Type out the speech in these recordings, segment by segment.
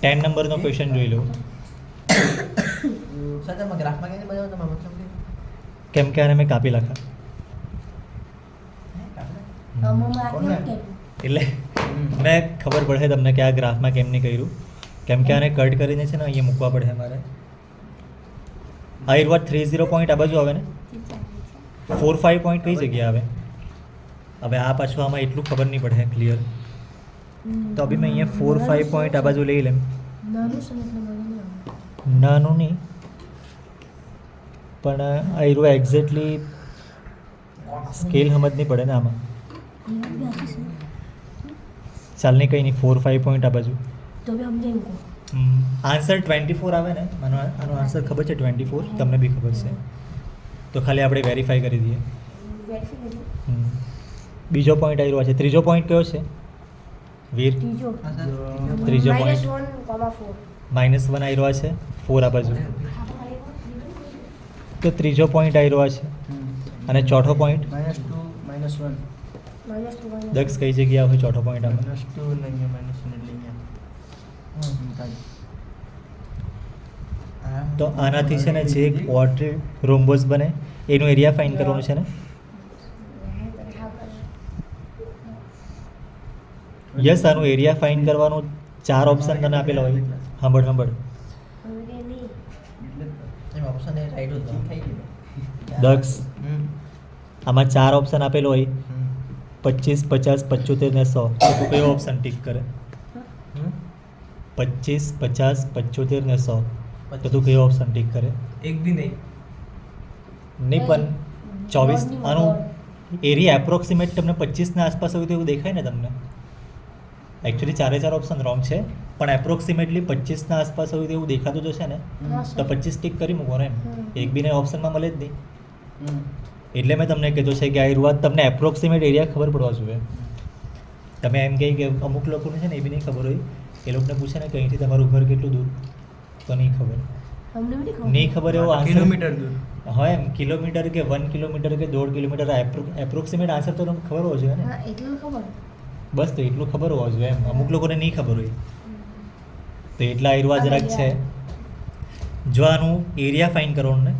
10 નંબરનો ક્વેશ્ચન જોઈ લો. સર તમે ગ્રાફમાં કેવી રીતે બનાવો તમારો મતલબ કેમ કે આને મેં કાપી નાખા એટલે મેં ખબર પડે તમને કે આ ગ્રાફમાં કેમ નહીં કર્યું, કેમ કે આને કટ કરીને છે ને અહીંયા મૂકવા પડે મારે. આ એક વાર 30 પોઈન્ટ આ બાજુ આવે ને, 45 પોઈન્ટ કઈ જગ્યાએ આવે. હવે આ પાછું આમાં એટલું ખબર નહીં પડે ક્લિયર, તો અભી મેં અહીંયા 45 પોઈન્ટ આ બાજુ લઈ લેમ. નાનું નહીં પણ આ એરું એક્ઝેક્ટલી સ્કેલ સમજ નહીં પડે ને આમાં. ચાલ નહીં કંઈ નહીં, 4-5 પોઈન્ટ આ બાજુ. આન્સર 24 આવે ને, આનો આન્સર ખબર છે 24, તમને બી ખબર છે, તો ખાલી આપણે વેરીફાઈ કરી દઈએ. બીજો પોઈન્ટ આવ્યો છે. ત્રીજો પોઈન્ટ કયો છે વીર? ત્રીજો પોઈન્ટ -1 આવ્યો છે, 4 આ બાજુ, તો ત્રીજો પોઈન્ટ આવ્યો છે. અને ચોથો પોઈન્ટ -2 -1 દક્ષ કઈ જગ્યાએ હોય ચોથો પોઈન્ટ આમાં? -2 નહીં -1 એટલે તો આનાથી છે ને જે ક્વોડ્રેટ રોમ્બોસ બને એનું એરિયા ફાઇન્ડ કરવાનું છે ને. યસ, આનું એરિયા ફાઇન્ડ કરવાનું 4 ઓપ્શન તને આપેલા હોય. સાંભળ એમ ઓપ્શન એ રાઈટ હતો દક્ષ, આમાં 4 ઓપ્શન આપેલો હોય 25, 50, 75 ને 100, તો તું કયો ઓપ્શન ટીક કરે? 25, 50, 75 ને 100, તો તું કયો ઓપ્શન ટીક કરે? એક બી નહીં પણ 24 આનું એરિયા એપ્રોક્સિમેટ તમને 25 ના આસપાસ હોય તો એવું દેખાય ને તમને. એકચ્યુઅલી 4 ઓપ્શન રોંગ છે, પણ એપ્રોક્સિમેટલી 25 ના આસપાસ હોય તો એવું દેખાતું જ હશે ને, તો 25 ટીક કરી મૂકો ને. એમ એક બી ના ઓપ્શનમાં મળે જ નહીં. એટલે મેં તમને કીધું છે કે આ વાત તમને એપ્રોક્સિમેટ એરિયા ખબર પડવા જોઈએ. તમે એમ કહી કે અમુક લોકોને છે ને એ બી નહીં ખબર હોય, એ લોકોને પૂછે ને કે અહીંથી તમારું ઘર કેટલું દૂર, તો નહીં ખબર. નહીં ખબર એવો કિલોમીટર દૂર હા, એમ કિલોમીટર કે 1 કિલોમીટર કે 1.5 કિલોમીટર એપ્રોક્સિમેટ આન્સર તો તમને ખબર હોવો જોઈએ ને. બસ તો એટલું ખબર હોવા જોઈએ એમ. અમુક લોકોને નહીં ખબર હોય, તો એટલા એરવા જરાક છે. જો આનું એરિયા ફાઇન કરવાનું ને,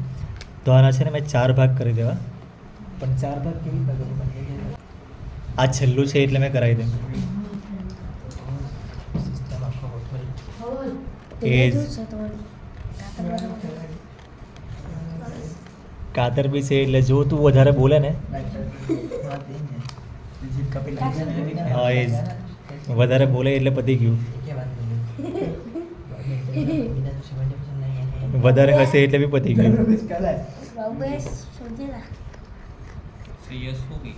તો આના છે ને મેં 4 ભાગ કરી દેવા. પણ 4 ભાગ કેવી રીતે કરું? આ છેલ્લું છે એટલે મેં કરાવી દઉં. એ કાતર બી છે એટલે જો તું વધારે બોલે ને, હા એ જ વધારે બોલે એટલે પતી ગયું. વધારે હશે એટલે બી પતી ગયું. શ્રેયસ શું કહી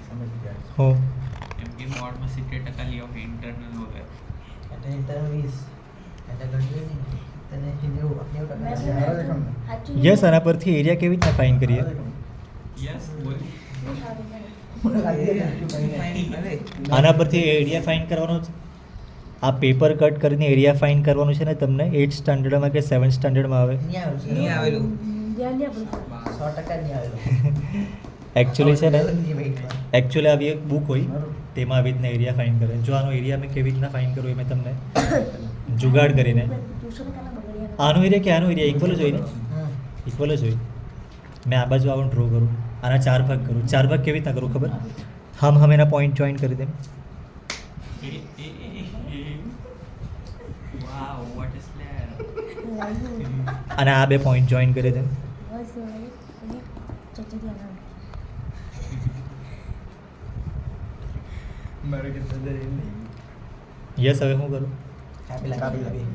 હું એમ કે બોર્ડમાં 70% લી ઓફ ઇન્ટરનલ વગર એટલે ઇન્ટરનલ 20 એટલે ગણ્યું તને 90% યસ, આના પરથી એરિયા કેવી રીતના ફાઇન કરીએ? યસ બોલ આના પરથી એરિયા ફાઇન કરવાનો છે. આ પેપર કટ કરીને એરિયા ફાઇન કરવાનું છે ને તમને 8th સ્ટાન્ડર્ડમાં કે 7th સ્ટાન્ડર્ડમાં આવે. નહીં આવેલું નહીં આવેલું 100% નહીં આવેલું. એકચ્યુઅલી છે ને, એકચ્યુઅલી આવી એક બુક હોય તેમાં આવી રીતના એરિયા ફાઇન કરે. જો આનો એરિયા મેં કેવી રીતના ફાઇન કરું એ મેં તમને જુગાડ કરીને, આનો એરિયા કે આનો એરિયા ઇક્વલ જ હોય ને, ઇક્વલ જ હોય. મેં આ બાજુ આવું ડ્રો કરું, આના 4 ભાગ કરું. 4 ભાગ કેવી રીતના કરું ખબર? હમ એના પોઈન્ટ જોઈન કરી દે. વાવ વોટ ઇઝ સ્લેર અને આ 2 પોઈન્ટ જોઈન કરી દે. મારું કે સદર નહીં યસ, હવે શું કરું? કાપી લાગી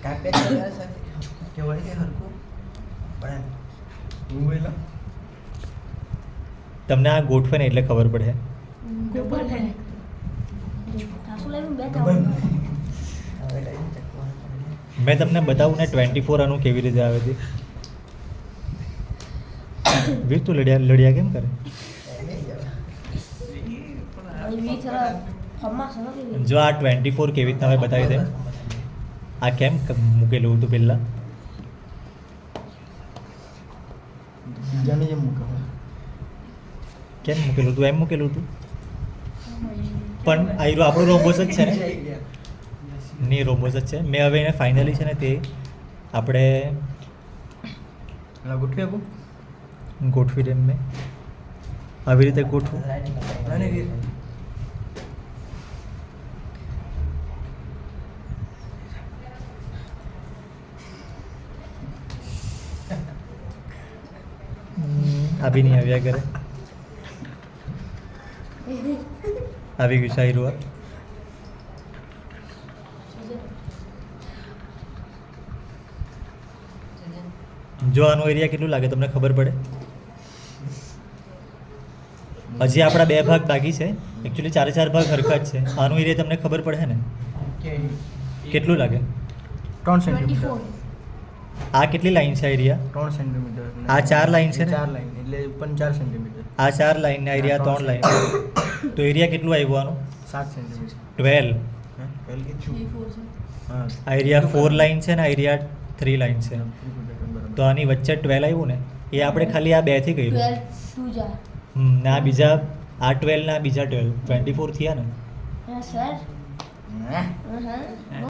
કાપી કરે સર કે વળી કે હરકું પણ હું બોલા તમને આ ગોઠવે ને એટલે ખબર પડે. મેં તમને બતાવું ને 24 આનું કેવી રીતે આવે છે. વીર તું લડ્યા કેમ કરે? જો આ 24 કેવી રીતના હવે બતાવી દે. આ કેમ મૂકેલું હતું પહેલાં? જાને જેમ મૂકો કેમ મૂકેલું હતું? એમ મૂકેલું હતું પણ આયરો આપણો રોબોસ જ છે ને. ની રોમ્બોસ જ છે. મેં હવે એને ફાઇનલી છે ને તે આપણે એટલે ગોઠવી આપું ગોઠવી દે મેં આવી રીતે ગોઠવું. અને કે આ બી નહીં આવ્યા કરે. આવી ગયું છે આયરું આ. જો આનો એરિયા કેટલું લાગે તમને ખબર પડે. હજી આપણા 2 ભાગ બાકી છે. એકચ્યુઅલી 4 ભાગ હરખા જ છે. આનો એરિયા તમને ખબર પડે ને કેટલું લાગે. 3 સેન્ટીમીટર 24. આ કેટલી લાઈન છે એરિયા. 3 સેન્ટીમીટર આ 4 લાઈન છે ને? 4 લાઈન એટલે ઉપર 4 સેન્ટીમીટર આ 4 લાઈન ને એરિયા 3 લાઈન. તો એરિયા કેટલું આવ્યું આનું 7 સેન્ટીમીટર 12. હે પહેલ કે છું 3, 4 છે. હા આ એરિયા 4 લાઈન છે ને આ એરિયા 3 લાઈન છે. બરાબર તો આની વચ્ચે 12 આવ્યું ને એ આપણે ખાલી આ 2 થી કર્યું. 12 2 જા. ને આ બીજા આ 12 ને આ બીજા 12 24 થયા ને. હા સર. હે હા